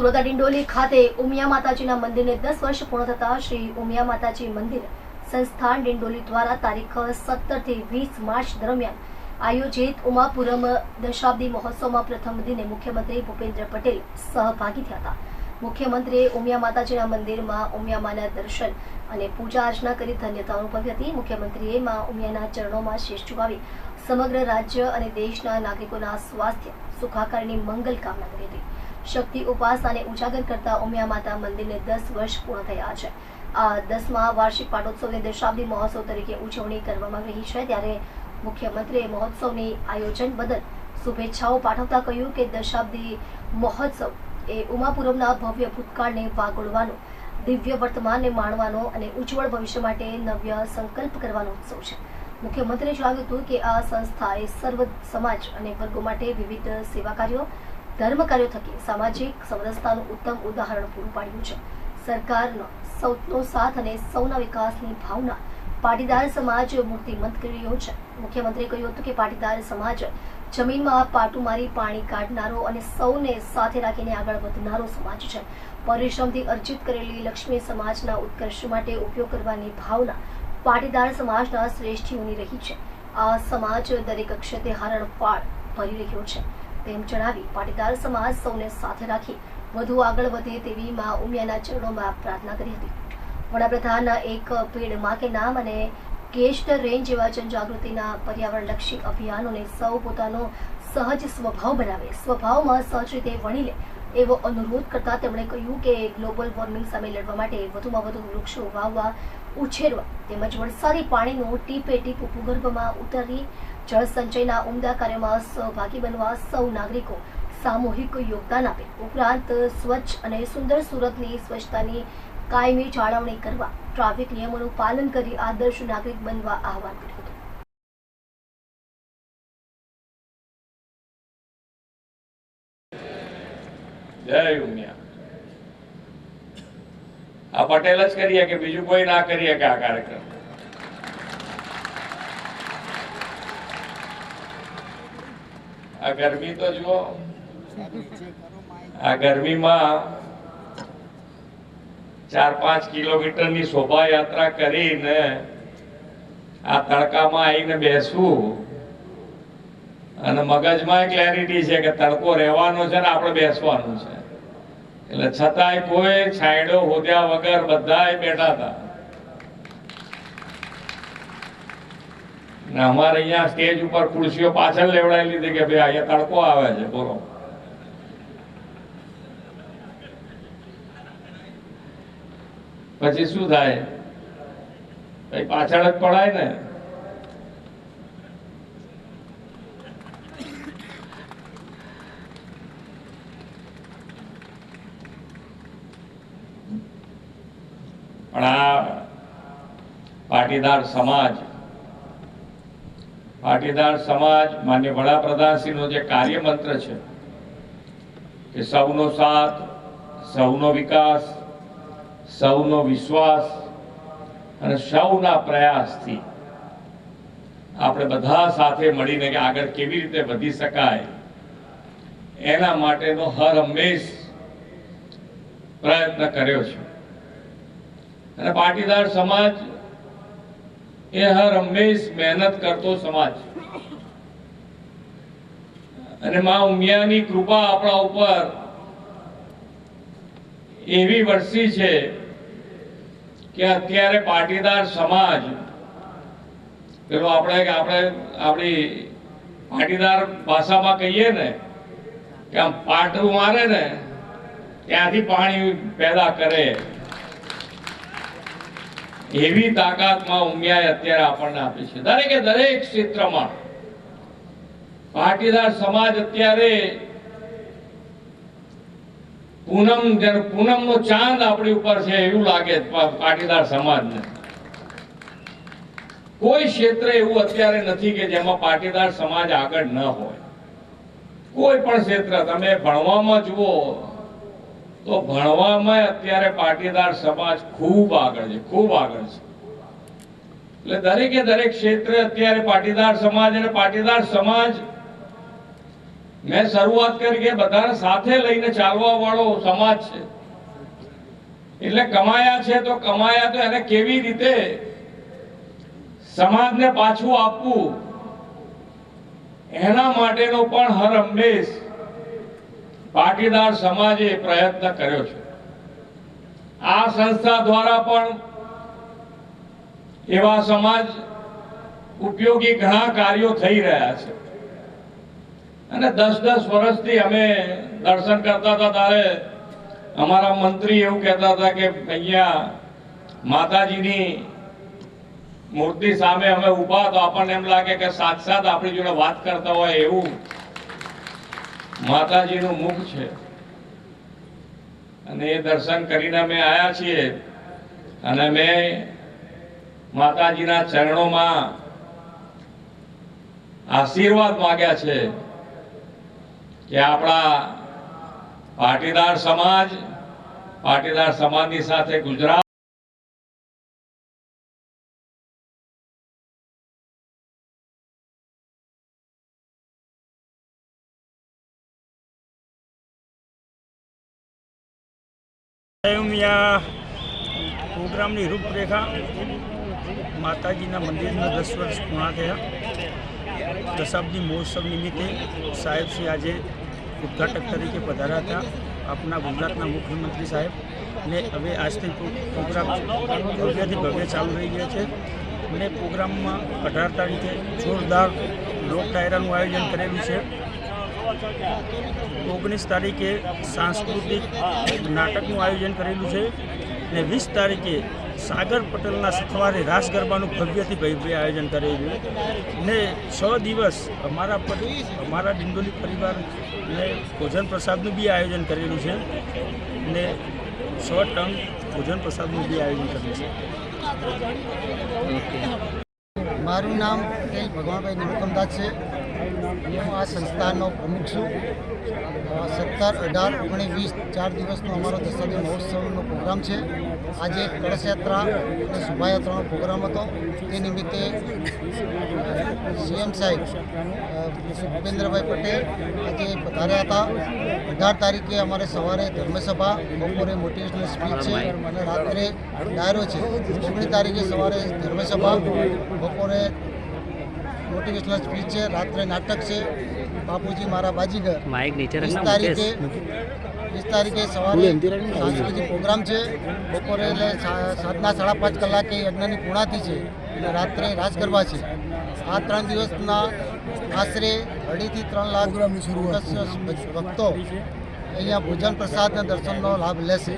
સુરત ડિંડોલી ખાતે ઉમિયા માતાજીના મંદિરને 10 વર્ષ પૂર્ણ થતા શ્રી ઉમિયા માતાજી મંદિર સંસ્થાન ડિંડોલી દ્વારા તારીખ 17 થી 20 માર્ચ દરમિયાન આયોજિત ઉમાપુરમ દશાબ્દી મહોત્સવમાં પ્રથમ દિને મુખ્યમંત્રી ભૂપેન્દ્ર પટેલ સહભાગી થયા હતા। મુખ્યમંત્રીએ ઉમિયા માતાજીના મંદિરમાં ઉમિયા માના દર્શન અને પૂજા અર્ચના કરી ધન્યતા અનુભવી હતી। મુખ્યમંત્રીએ માં ઉમિયાના ચરણોમાં શીશ ઝુકાવી સમગ્ર રાજ્ય અને દેશના નાગરિકોના સ્વાસ્થ્ય સુખાકારીની મંગલ કામના કરી હતી। શક્તિ ઉપાસનાને ઉજાગર કરતા ઉમિયા માતા મંદિરને 10 વર્ષ પૂર્ણ થયા છે। આ 10મા વાર્ષિક પાટોત્સવની દશાબ્દી મહોત્સવ તરીકે ઉજવણી કરવામાં રહી છે। ત્યારે મુખ્યમંત્રીએ મહોત્સવની આયોજન બદલ શુભેચ્છાઓ પાઠવતા કહ્યું કે દશાબ્દી મહોત્સવ એ ઉમાપુરમના ભવ્ય ભૂતકાળને વાગોળવાનો, દિવ્ય વર્તમાનને માણવાનો અને ઉજ્જવળ ભવિષ્ય માટે નવ્ય સંકલ્પ કરવાનો ઉત્સવ છે। મુખ્યમંત્રીએ જણાવ્યું હતું કે આ સંસ્થાએ સર્વ સમાજ અને વર્ગો માટે વિવિધ સેવા કાર્યો, ધર્મ કાર્યો થકી સામાજિક સમરસતાનું ઉત્તમ ઉદાહરણ પૂરું પાડ્યું છે। સરકારનો સૌનો સાથ અને સૌના વિકાસની ભાવના પાટીદાર સમાજ મૂર્તિમંત કરી રહ્યો છે। મુખ્યમંત્રીએ કહ્યું હતું કે પાટીદાર સમાજ જમીનમાં પાટું મારી પાણી કાઢનારો અને સૌને સાથે રાખીને આગળ વધનારો સમાજ છે। પરિશ્રમથી અર્જિત કરેલી લક્ષ્મી સમાજના ઉત્કર્ષ માટે ઉપયોગ કરવાની ભાવના પાટીદાર સમાજના શ્રેષ્ઠીઓની રહી છે। આ સમાજ દરેક ક્ષેત્રે હરણફાળ ભરી રહ્યો છે તેમ જણાવી પાટીદાર સમાજ સૌને સાથે રાખી વધુ આગળ વધે તેવી માં ઉમિયાના ચરણોમાં પ્રાર્થના કરી હતી। વડાપ્રધાનના એક પેડ માં કે નામ અને કેસ્ટ રેન્જ જેવા જનજાગૃતિના પર્યાવરણલક્ષી અભિયાનોને સૌ પોતાનો સહજ સ્વભાવ બનાવે, સ્વભાવમાં સહજ રીતે વણી લે એવો અનુરોધ કરતા તેમણે કહ્યું કે ગ્લોબલ વોર્મિંગ સામે લડવા માટે વધુમાં વધુ વૃક્ષો વાવવા, ઉછેરવા તેમજ વરસાદી પાણીનો ટીપે ટીપ ભૂગર્ભમાં ઉતારી જળ સંચયના ઉમદા કાર્યમાં સહભાગી બનવા સૌ નાગરિકો સામૂહિક યોગદાન આપે, ઉપરાંત સ્વચ્છ અને સુંદર સુરતની સ્વચ્છતાની કાયમી જાળવણી કરવા ટ્રાફિક નિયમોનું પાલન કરી આદર્શ નાગરિક બનવા આહવાન કર્યું હતું। જય ઉમિયા। આ પટેલ જ કરીએ કે બીજું કોઈ ના કરીએ કે આ કાર્યક્રમ? આ ગરમી તો જુઓ, આ ગરમીમાં 4-5 કિલોમીટરની શોભાયાત્રા કરીને આ તડકામાં આવીને બેસવું અને મગજમાં ક્લેરિટી છે કે તડકો રહેવાનો છે ને આપણે બેસવાનું છે, એટલે છતાંય કોઈ છાંયડો હોદ્યા વગર બધાય બેઠા હતા। ને અમારે અહીંયા સ્ટેજ ઉપર ખુરશીઓ પાછળ લેવડાવી લીધી કે ભાઈ અહીંયા તડકો આવે છે, બોલો। પછી શું થાય? ભાઈ પાછળ જ પડાય ને। પણ આ પાટીદાર સમાજ માન્ય વડાપ્રધાનશ્રીનો જે કાર્યમંત્ર છે કે સૌનો સાથ, સૌનો વિકાસ, સૌનો વિશ્વાસ અને સૌના પ્રયાસથી આપણે બધા સાથે મળીને કે આગળ કેવી રીતે વધી શકાય એના માટેનો હર હંમેશ પ્રયત્ન કર્યો છે। અને પાટીદાર સમાજ એ હર હંમેશ મહેનત કરતો સમાજ, અને માં ઉમિયાની કૃપા આપણા ઉપર એવી વરસી છે કે અત્યારે પાટીદાર સમાજ પેલો આપણે આપણી પાટીદાર ભાષામાં કહીએ ને કે આમ પાટું મારે ને ત્યાંથી પાણી પેદા કરે એવી તાકાતમાં ઉમિયાએ અત્યારે આપણને આપી છે। દરેકે દરેક ક્ષેત્રમાં પાટીદાર સમાજ અત્યારે પૂનમનો ચાંદ આપણી ઉપર છે એવું લાગે પાટીદાર સમાજને। કોઈ ક્ષેત્ર એવું અત્યારે નથી કે જેમાં પાટીદાર સમાજ આગળ ન હોય। કોઈ પણ ક્ષેત્ર તમે ભણવામાં જુઓ તો ભણવામાં અત્યારે પાટીદાર સમાજ ખૂબ આગળ છે, ખૂબ આગળ છે। એટલે દરેકે દરેક ક્ષેત્રે અત્યારે પાટીદાર સમાજ અને પાટીદાર સમાજ મેં શરૂઆત કરી કે બધાને સાથે લઈને ચાલવા વાળો સમાજ છે, એટલે કમાયા છે તો કમાયા તો એને કેવી રીતે સમાજને પાછું આપવું એના માટેનો પણ હર હંમેશ પાટીદાર સમાજે પ્રયત્ન કર્યો છે. આ સંસ્થા દ્વારા પણ એવા સમાજ ઉપયોગી ઘણા કાર્યો થઈ રહ્યા છે અને 10-10 વર્ષથી અમે દર્શન કરતા હતા ત્યારે અમારા મંત્રી એવું કહેતા હતા કે અહીંયા માતાજીની મૂર્તિ સામે અમે ઊભા તો આપણને એમ લાગે કે સાક્ષાત આપણી જોડે વાત કરતા હોય એવું માતાજીનું મુખ છે. અને એ દર્શન કરીને અમે આવ્યા છીએ અને મેં માતાજીના ચરણોમાં આશીર્વાદ માંગ્યા છે કે આપણા પાટીદાર સમાજની સાથે ગુજરાત આ પ્રોગ્રામની રૂપરેખા માતાજીના મંદિરના 10 વર્ષ પૂર્ણ થયા. દશાબ્દી મહોત્સવ નિમિત્તે સાહેબશ્રી આજે ઉદ્ઘાટક તરીકે પધાર્યા હતા. આપણા ગુજરાતના મુખ્યમંત્રી સાહેબ ને હવે આજથી પ્રોગ્રામ ભવ્યથી ભવ્ય ચાલુ રહી ગયા છે અને પ્રોગ્રામમાં 18 તારીખે જોરદાર લોક ડાયરાનું આયોજન કરેલું છે. 19 તારીખે સાંસ્કૃતિક નાટકનું આયોજન કરેલું છે અને 20 તારીખે સાગર પટેલના સથવારે રાસ ગરબાનું ભવ્યથી ભવ્ય આયોજન કરેલું ને 6 દિવસ અમારા ડિંડોલી પરિવારને ભોજન પ્રસાદનું બી આયોજન કરેલું છે ને 100 ટન ભોજન પ્રસાદનું બી આયોજન કરેલું છે. મારું નામ એલ ભગવાનભાઈ નિરુપમદાસ છે. હું આ સંસ્થાનો પ્રમુખ છું. 17, 18, 19, 20 4 દિવસનો અમારો દશાબ્દી મહોત્સવનો પ્રોગ્રામ છે. આજે કળશયાત્રા અને શોભાયાત્રાનો પ્રોગ્રામ હતો. તે નિમિત્તે સીએમ સાહેબ ભૂપેન્દ્રભાઈ પટેલ આજે પધાર્યા હતા. 18 તારીખે અમારે સવારે ધર્મસભા, બપોરે મોટિવેશનલ સ્પીચ છે અને રાત્રે ડાયરો છે. 19 તારીખે સવારે ધર્મસભા, બપોરે મોટિવેશનલ સ્પીચ છે, રાત્રે નાટક છે બાપુજી મારા બાજીગર. 20 તારીખે સવારે સાંસ્કૃતિક પ્રોગ્રામ છે. બપોરે એટલે 7:30 કલાકે યજ્ઞની પૂર્ણાતિ છે અને રાત્રે રાસ ગરબા છે. આ 3 દિવસના આશરે 2.5 થી 3 લાખ ભક્તો અહીંયા ભોજન પ્રસાદ અને દર્શનનો લાભ લેશે.